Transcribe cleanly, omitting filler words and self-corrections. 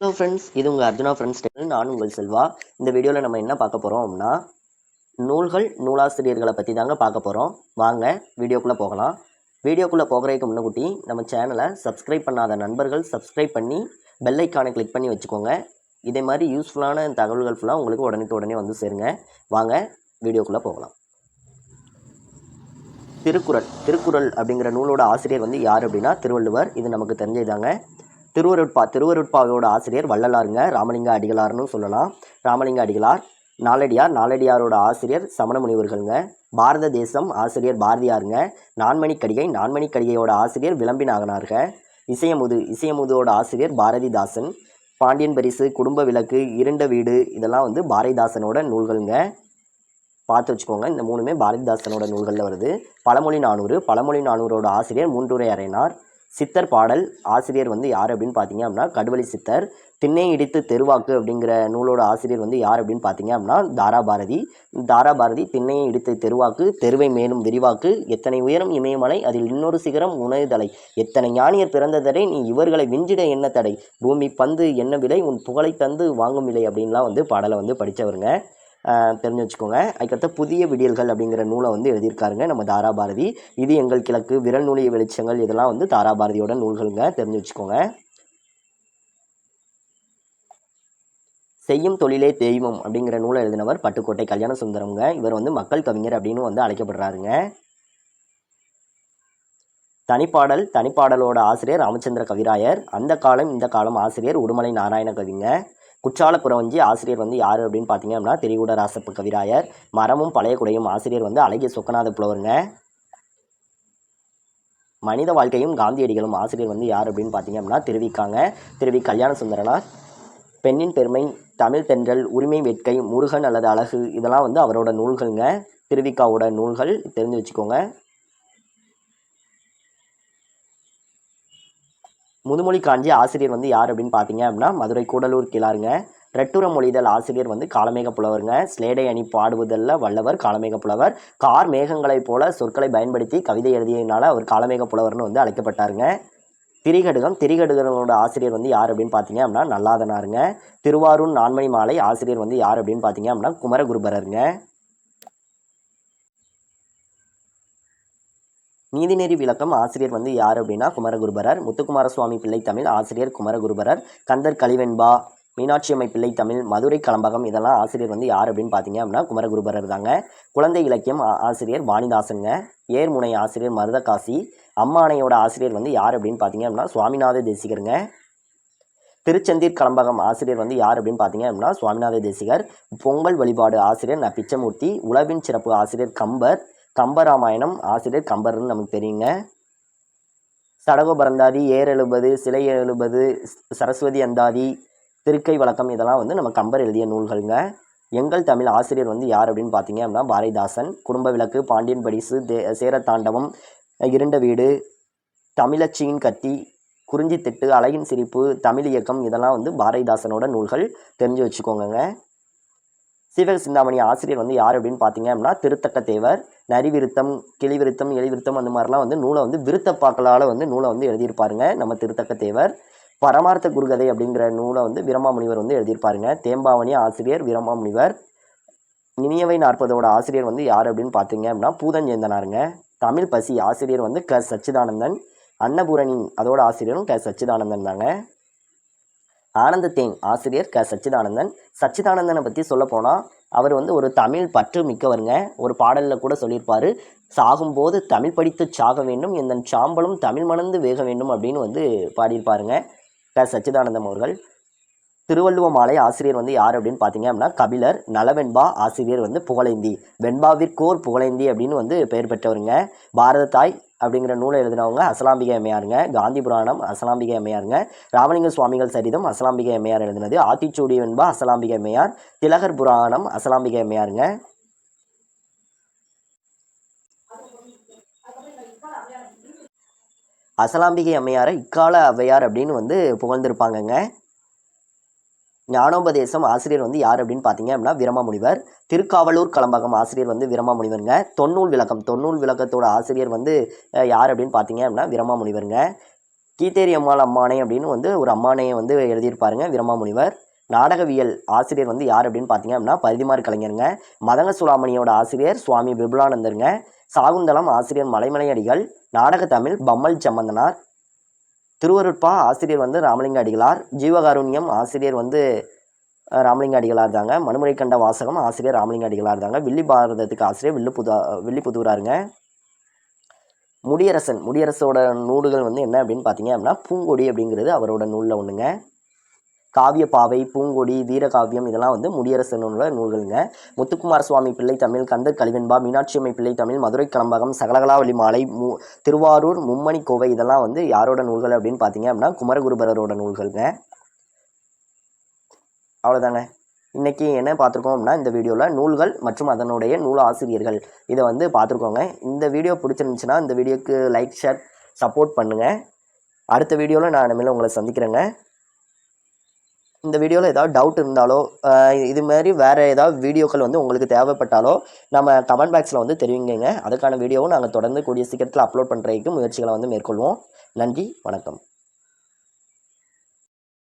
Hello friends, இது உங்கள் Arjuna friends channel. நான் உங்கள் செல்வா. இந்த வீடியோவில் நம்ம என்ன பார்க்க போகிறோம் அப்படின்னா, நூல்கள் நூலாசிரியர்களை பற்றி தாங்க பார்க்க போகிறோம். வாங்க வீடியோக்குள்ளே போகலாம். வீடியோக்குள்ளே போகிறதுக்கு முன்னக்கூட்டி நம்ம சேனலை சப்ஸ்கிரைப் பண்ணாத நண்பர்கள் சப்ஸ்கிரைப் பண்ணி பெல் ஐக்கானை கிளிக் பண்ணி வச்சுக்கோங்க. இதே மாதிரி யூஸ்ஃபுல்லான தகவல்கள் ஃபுல்லாக உங்களுக்கு உடனே வந்து சேருங்க. வாங்க வீடியோக்குள்ளே போகலாம். திருக்குறள் அப்படிங்கிற நூலோட ஆசிரியர் வந்து யார் அப்படின்னா திருவள்ளுவர். இது நமக்கு தெரிஞ்சதாங்க. திருவருட்பாவோட ஆசிரியர் வள்ளலாருங்க. ராமலிங்க அடிகளார்னு சொல்லலாம். ராமலிங்க அடிகளார். நாலடியாரோட ஆசிரியர் சமண முனிவர்களுங்க. பாரத தேசம் ஆசிரியர் பாரதியாருங்க. நான்மணிக்கடிகையோட ஆசிரியர் விளம்பி நாகனாருங்க. இசையமுதோட ஆசிரியர் பாரதிதாசன். பாண்டியன் பரிசு, குடும்ப விளக்கு, இருண்ட வீடு இதெல்லாம் வந்து பாரதிதாசனோட நூல்களுங்க. பார்த்து வச்சுக்கோங்க. இந்த மூணுமே பாரதிதாசனோட நூல்களில் வருது. பழமொழி 400ஓட ஆசிரியர் மூன்றுரை அறையினார். சித்தர் பாடல் ஆசிரியர் வந்து யார் அப்படின்னு பார்த்தீங்க அப்படின்னா கடுவெளி சித்தர். திண்ணை இடித்து தெருவாக்கு அப்படிங்கிற நூலோட ஆசிரியர் வந்து யார் அப்படின்னு பார்த்தீங்க அப்படின்னா தாராபாரதி. திண்ணையை இடித்து தெருவாக்கு, தெருவை மேலும் விரிவாக்கு, எத்தனை உயரம் இமயமலை, அதில் இன்னொரு சிகரம் உணர்தலை, எத்தனை ஞானியர் பிறந்ததரை நீ இவர்களை விஞ்சிட என்ன தடை, பூமி பந்து என்ன விலை, உன் புகழை தந்து வாங்கும் விலை அப்படின்லாம் வந்து பாடலை வந்து படித்தவருங்க. தெரிஞ்சு வச்சுக்கோங்க. அதுக்கடுத்த புதிய விடியல்கள் அப்படிங்கிற நூலை வந்து எழுதியிருக்காருங்க நம்ம தாராபாரதி. இது எங்கள் கிழக்கு, விரல் நூலிய வெளிச்சங்கள் இதெல்லாம் வந்து தாராபாரதியோட நூல்களுங்க. தெரிஞ்சு வச்சுக்கோங்க. செய்யும் தொழிலே தெய்வம் அப்படிங்கிற நூலை எழுதினவர் பட்டுக்கோட்டை கல்யாண சுந்தரம்ங்க. இவர் வந்து மக்கள் கவிஞர் அப்படின்னு வந்து அழைக்கப்படுறாருங்க. தனிப்பாடலோட ஆசிரியர் ராமச்சந்திர கவிராயர். அந்த காலம் இந்த காலம் ஆசிரியர் உடுமலை நாராயண கவிங்க. குற்றால புறவஞ்சி ஆசிரியர் வந்து யார் அப்படின்னு பார்த்தீங்க அப்படின்னா திரிகூட ராசப்ப கவிராயர். மரமும் பழைய குடையும் ஆசிரியர் வந்து அழகிய சொக்கநாத புலவருங்க. மனித வாழ்க்கையும் காந்தியடிகளும் ஆசிரியர் வந்து யார் அப்படின்னு பார்த்தீங்க அப்படின்னா திருவி கல்யாண சுந்தரனார். பெண்ணின் பெருமை, தமிழ் தென்றல், உரிமை வேட்கை, முருகன் அல்லது அழகு இதெல்லாம் வந்து அவரோட நூல்களுங்க. திருவிக்காவோட நூல்கள் தெரிஞ்சு வச்சுக்கோங்க. முதுமொழி காஞ்சி ஆசிரியர் வந்து யார் அப்படின்னு பார்த்தீங்க அப்படின்னா மதுரை கூடலூர் கிளாருங்க. ரெட்டுர மொழிதல் ஆசிரியர் வந்து காலமேக புலவருங்க. ஸ்லேடை அணி பாடுவதில் வல்லவர் காலமேக புலவர். கார் மேகங்களைப் போல சொற்களை பயன்படுத்தி கவிதை எழுதியதுனால அவர் காலமேக புலவர்னு வந்து அழைக்கப்பட்டாருங்க. திரிகடுகனோட ஆசிரியர் வந்து யார் அப்படின்னு பார்த்தீங்க அப்படின்னா நல்லாதனாருங்க. திருவாரூர் நான்மணி மாலை ஆசிரியர் வந்து யார் அப்படின்னு பார்த்தீங்க அப்படின்னா குமரகுருபரருங்க. நீதிநெறி விளக்கம் ஆசிரியர் வந்து யார் அப்படின்னா குமரகுருபரர். முத்துக்குமார சுவாமி பிள்ளை தமிழ் ஆசிரியர் குமரகுருபரர். கந்தர் கலிவெண்பா, மீனாட்சி அம்மை பிள்ளை தமிழ், மதுரை கலம்பகம் இதெல்லாம் ஆசிரியர் வந்து யார் அப்படின்னு பார்த்தீங்க அப்படின்னா குமரகுருபரர் தாங்க. குழந்தை இலக்கியம் ஆசிரியர் வாணிதாசனுங்க. ஏர்முனை ஆசிரியர் மருதகாசி. அம்மானையோட ஆசிரியர் வந்து யார் அப்படின்னு பார்த்தீங்க அப்படின்னா சுவாமிநாத தேசிகருங்க. திருச்செந்தீர் கலம்பகம் ஆசிரியர் வந்து யார் அப்படின்னு பார்த்தீங்க அப்படின்னா சுவாமிநாத தேசிகர். பொங்கல் வழிபாடு ஆசிரியர் ந பிச்சமூர்த்தி. உழவின் சிறப்பு ஆசிரியர் கம்பர். கம்பராமாயணம் ஆசிரியர் கம்பர்னு நமக்கு தெரியுங்க. சடகோபரந்தாதி, ஏர் எழுபது, சிலை எழுபது, சரஸ்வதி அந்தாதி, திருக்கை வழக்கம் இதெல்லாம் வந்து நம்ம கம்பர் எழுதிய நூல்களுங்க. எங்கள் தமிழ் ஆசிரியர் வந்து யார் அப்படின்னு பார்த்தீங்க அப்படின்னா பாரதிதாசன். குடும்ப விளக்கு, பாண்டியன் பரிசு, சேரத்தாண்டவம், இருண்ட வீடு, தமிழச்சியின் கத்தி, குறிஞ்சித்திட்டு, அழகின் சிரிப்பு, தமிழ் இயக்கம் இதெல்லாம் வந்து பாரதிதாசனோட நூல்கள். தெரிஞ்சு வச்சுக்கோங்க. சீவக சிந்தாமணி ஆசிரியர் வந்து யார் அப்படின்னு பார்த்தீங்க அப்படின்னா திருத்தக்க தேவர். நரிவிருத்தம், கிளிவிருத்தம், எலிவிருத்தம் அந்த மாதிரிலாம் வந்து நூலை வந்து விருத்தப்பாக்களால் வந்து நூலை வந்து எழுதியிருப்பாருங்க நம்ம திருத்தக்க தேவர். பரமார்த்த குருகதை அப்படிங்கிற நூலை வந்து வீரமாமுனிவர் வந்து எழுதியிருப்பாருங்க. தேம்பாவணி ஆசிரியர் வீரமாமுனிவர். இனியவை 40ஓட ஆசிரியர் வந்து யார் அப்படின்னு பார்த்தீங்க அப்படின்னா பூதஞ்சேந்தனாருங்க. தமிழ் பசி ஆசிரியர் வந்து க சச்சிதானந்தன். அன்னபூரணி அதோட ஆசிரியரும் க சச்சிதானந்தன் தாங்க. ஆனந்த தேன் ஆசிரியர் க சச்சிதானந்தன். சச்சிதானந்தனை பற்றி சொல்ல போனால் அவர் வந்து ஒரு தமிழ் பற்று மிக்கவருங்க. ஒரு பாடலில் கூட சொல்லியிருப்பார், சாகும்போது தமிழ் படித்து சாக வேண்டும், எந்த சாம்பலும் தமிழ் மணந்து வேக வேண்டும் அப்படின்னு வந்து பாடியிருப்பாருங்க க சச்சிதானந்தம் அவர்கள். திருவள்ளுவ மாலை ஆசிரியர் வந்து யார் அப்படின்னு பார்த்தீங்க அப்படின்னா கபிலர். நலவெண்பா ஆசிரியர் வந்து புகழேந்தி. வெண்பாவிற்கோர் புகழேந்தி அப்படின்னு வந்து பெயர் பெற்றவருங்க. பாரத தாய் அப்படிங்கிற நூலை எழுதினவங்க அசலாம்பிகை அம்மையாருங்க. காந்தி புராணம் அசலாம்பிகை அம்மையாருங்க. ராமலிங்க சுவாமிகள் சரிதம் அசலாம்பிகை அம்மையார் எழுதினது. ஆத்திச்சூடி வெண்பா அசலாம்பிகை அம்மையார். திலகர் புராணம் அசலாம்பிகை அம்மையாருங்க. அசலாம்பிகை அம்மையாரை இக்கால ஔவையார் அப்படின்னு வந்து புகழ்ந்திருப்பாங்கங்க. ஞானோபதேசம் ஆசிரியர் வந்து யார் அப்படின்னு பார்த்தீங்க அப்படின்னா வீரமாமுனிவர். திருக்காவலூர் கலம்பகம் ஆசிரியர் வந்து வீரமாமுனிவருங்க. தொன்னூல் விளக்கத்தோட ஆசிரியர் வந்து யார் அப்படின்னு பார்த்தீங்க அப்படின்னா வீரமாமுனிவருங்க. கீத்தேரி அம்மாள் அம்மானை அப்படின்னு வந்து ஒரு அம்மானையை வந்து எழுதியிருப்பாருங்க வீரமாமுனிவர். நாடகவியல் ஆசிரியர் வந்து யார் அப்படின்னு பார்த்தீங்க அப்படின்னா பரிதிமார் கலைஞருங்க. மதங்க சூளாமணியோட ஆசிரியர் சுவாமி விபுலானந்தருங்க. சாகுந்தலம் ஆசிரியர் மலைமலை அடிகள். நாடக தமிழ் பம்மல் சம்பந்தனார். திருவருட்பா ஆசிரியர் வந்து ராமலிங்க அடிகளார். ஜீவகாருண்யம் ஆசிரியர் வந்து ராமலிங்க அடிகளார் தாங்க. மனுமுறை கண்ட வாசகம் ஆசிரியர் ராமலிங்க அடிகளார் தாங்க. வில்லி பாரதத்துக்கு ஆசிரியர் வில்லிபுதூராருங்க. முடியரசோட நூல்கள் வந்து என்ன அப்படின்னு பார்த்தீங்க அப்படின்னா பூங்கொடி அப்படிங்கிறது அவரோட நூலில் ஒன்றுங்க. காவியப்பாவை, பூங்கொடி, வீரகாவியம் இதெல்லாம் வந்து முடியரசனோட நூல்களுங்க. முத்துக்குமார சுவாமி பிள்ளை தமிழ், கந்தர் கலிவெண்பா, மீனாட்சியம்மை பிள்ளை தமிழ், மதுரை கலம்பகம், சகலகலாவலி மாலை, திருவாரூர் மும்மணி கோவை இதெல்லாம் வந்து யாரோட நூல்கள் அப்படின்னு பார்த்தீங்க அப்படின்னா குமரகுருபரரோட நூல்களுங்க. அவ்வளோதாங்க. இன்றைக்கி என்ன பார்த்துருக்கோம் அப்படின்னா இந்த வீடியோவில் நூல்கள் மற்றும் அதனுடைய நூல் ஆசிரியர்கள் இதை வந்து பார்த்துருக்கோங்க. இந்த வீடியோ பிடிச்சிருந்துச்சுன்னா இந்த வீடியோக்கு லைக், ஷேர், சப்போர்ட் பண்ணுங்கள். அடுத்த வீடியோவில் நான் இனிமேல் உங்களை சந்திக்கிறேங்க. இந்த வீடியோவில் ஏதாவது டவுட் இருந்தாலோ இதுமாரி வேறு ஏதாவது வீடியோக்கள் வந்து உங்களுக்கு தேவைப்பட்டாலோ நம்ம கமெண்ட் பாக்ஸில் வந்து தெரிவிங்க. அதுக்கான வீடியோவும் நாங்கள் தொடர்ந்து கூடிய சீக்கிரத்தில் அப்லோட் பண்ணுறதுக்கு முயற்சிகளை வந்து மேற்கொள்வோம். நன்றி, வணக்கம்.